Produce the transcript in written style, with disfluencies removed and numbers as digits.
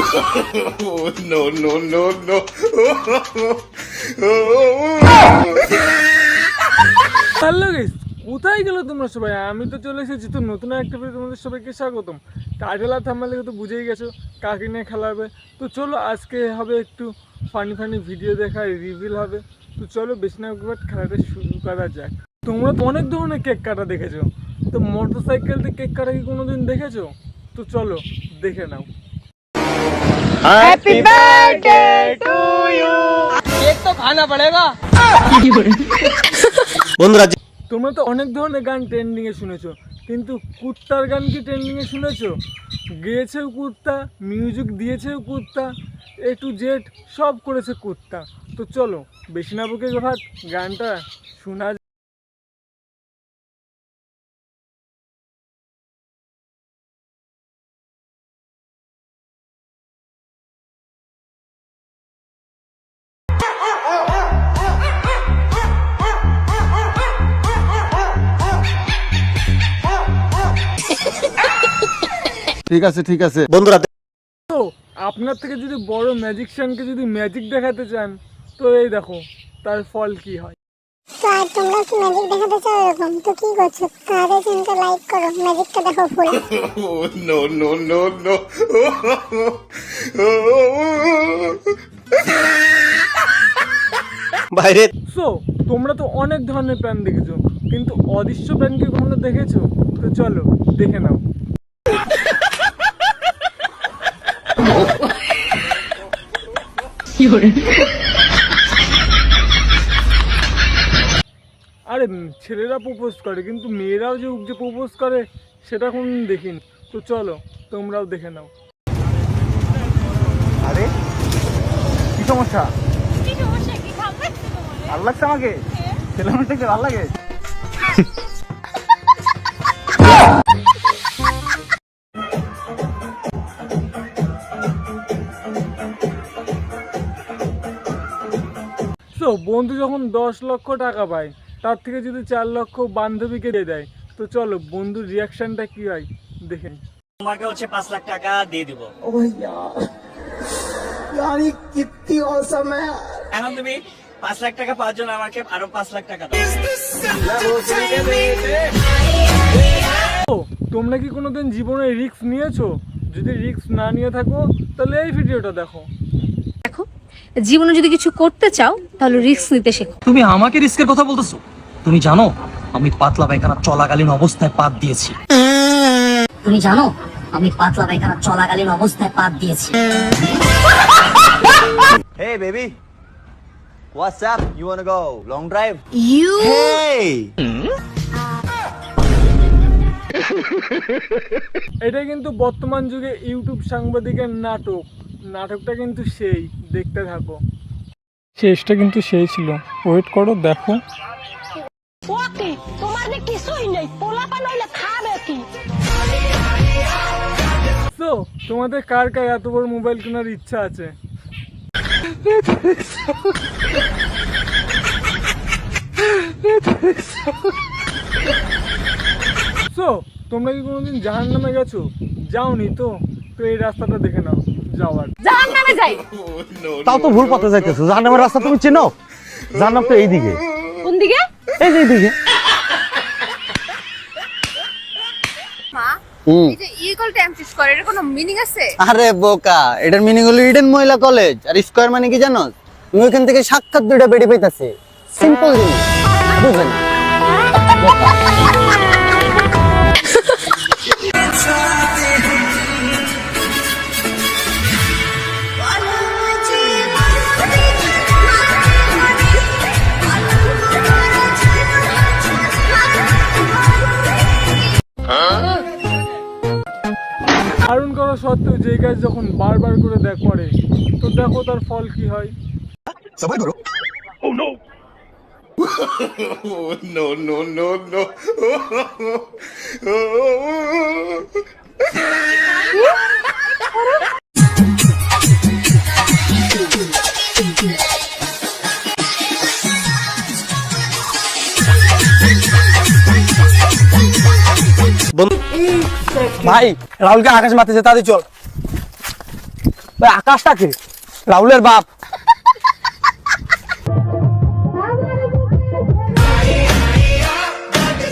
No, no, no, no. Hello guys, কোথায় গেল তোমরা সবাই? আমি তো চলে এসেছি তো নতুন একটা ভিডিও, তোমাদের সবাইকে স্বাগতম। টাইটেল আর থাম্বনেল দেখে তো বুঝেই গেছো কাকে নিয়ে খেলা হবে। তো চলো আজকে হবে একটু ফানি ভিডিও দেখা, রিভিল হবে। তো চলো বেশি না করে খেলাটা শুরু করা যাক। তোমরা তো অনেক ধরনের কেক কাটা দেখেছো, তো মোটরসাইকেল দিয়ে কেক কাটা কি কোনোদিন দেখেছো? তো চলো দেখে নাও। Happy birthday to you. Cake তো খানা পড়েগা। বন্ধুরা তোমরা তো অনেক ধরনের গান ট্রেন্ডিংয়ে শুনেছো, কিন্তু কুত্তার গান কি ট্রেন্ডিংয়ে শুনেছো? গেয়েছেও কুত্তা, মিউজিক দিয়েছেও কুত্তা, A to Z সব করেছে কুত্তা। তো চলো বেশি না বকে ভাত গানটা শোনা। ঠিক আছে বন্ধুরা, তো আপনার থেকে যদি বড় ম্যাজিকশিয়ানকে যদি ম্যাজিক দেখাতে চান, তো এই দেখো তার ফল কি হয়। তো আর তোমরা কি ম্যাজিক দেখাতে চাও এরকম? তো কি করছো? তাড়াতাড়ি চ্যানেলটা লাইক করো, ম্যাজিকটা দেখো ফুল। No, no, no, no. বাইরে সো তোমরা তো অনেক ধরনের প্যান দেখেছো, কিন্তু অদৃশ্য প্যান কি কখনো দেখেছো? তো চলো দেখে নাও। আরে ছেলেরা প্রপোজ করে, কিন্তু মেয়েরাও যে প্রপোজ করে সেটা কোনদিন দেখিনি। তো চলো তোমরাও দেখে নাও। আরে কি সমস্যা? ভালো লাগছে আমাকে? ছেলে মানুষ দেখতে ভালো লাগে? তো বন্ধু যখন 10 লক্ষ টাকা পায়, তার থেকে যদি 4 লক্ষ বান্ধবীকে দিয়ে দেয়, তো চলো বন্ধুর রিয়াকশনটা কি হয় দেখে নিই। তোমাকে হচ্ছে 5 লাখ টাকা দিয়ে দিব। এখন তুমি 5 লাখ টাকা পাওয়ার জন্য আমাকে আরো 5 লাখ টাকা দাও। তো তোমরা কি কোনোদিন জীবনে রিস্ক নিয়েছো? যদি রিস্ক না নিয়ে থাকো তাহলে এই ভিডিওটা দেখো। দেখো, জীবনে যদি কিছু করতে চাও তাহলে রিস্ক নিতে শেখো। তুমি আমাকে রিস্কের কথা বলতেছো? তুমি জানো আমি পাতলা পায়খানা চলাকালীন অবস্থায় পাত দিয়েছি। তুমি জানো আমি পাতলা পায়খানা চলাকালীন অবস্থায় পাত দিয়েছি। Hey baby, what's up? You wanna go long drive? You Hey, এটা কিন্তু বর্তমান যুগে ইউটিউব সাংবাদিকের নাটকটা কিন্তু সেই, দেখতে থাকো। শেষটা কিন্তু সেই ছিল, ওয়েট করো দেখো। ওকে, তোমার যে কিছুই নেই, পোলাপান হইলে খাবে কি? তো তোমাদের কার এত বড় মোবাইল কেনার ইচ্ছা আছে? তো তোমরা কি কোনোদিন জাহান্নামে গেছো? যাওনি তো? তো এই রাস্তাটা দেখে নাও যাওয়ার। জাহান্নামে যাই। তাও তো ভুল পথে যাইতেছো। জাহান্নামের রাস্তা তুমি চেনো? জাহান্নাম তো এইদিকে। কোন দিকে? এই যে এইদিকে। আরে বোকা, এটার মিনিং হলো ইডেন মহিলা কলেজ। আর স্কয়ার মানে কি জানো? তুমি ওখান থেকে সাক্ষাৎ দুইটা বেড়ে পাইতাছে। সিম্পল জিনিস, বুঝবে না। বারণ করা সত্ত্বেও যে কাজ যখন বারবার করে করে, তো দেখো তার ফল কি হয়। No, no, no, no. ভাই রাহুলকে আকাশ মারতেছে, তাড়াতাড়ি চল। ভাই আকাশটাকে রাহুলের বাপ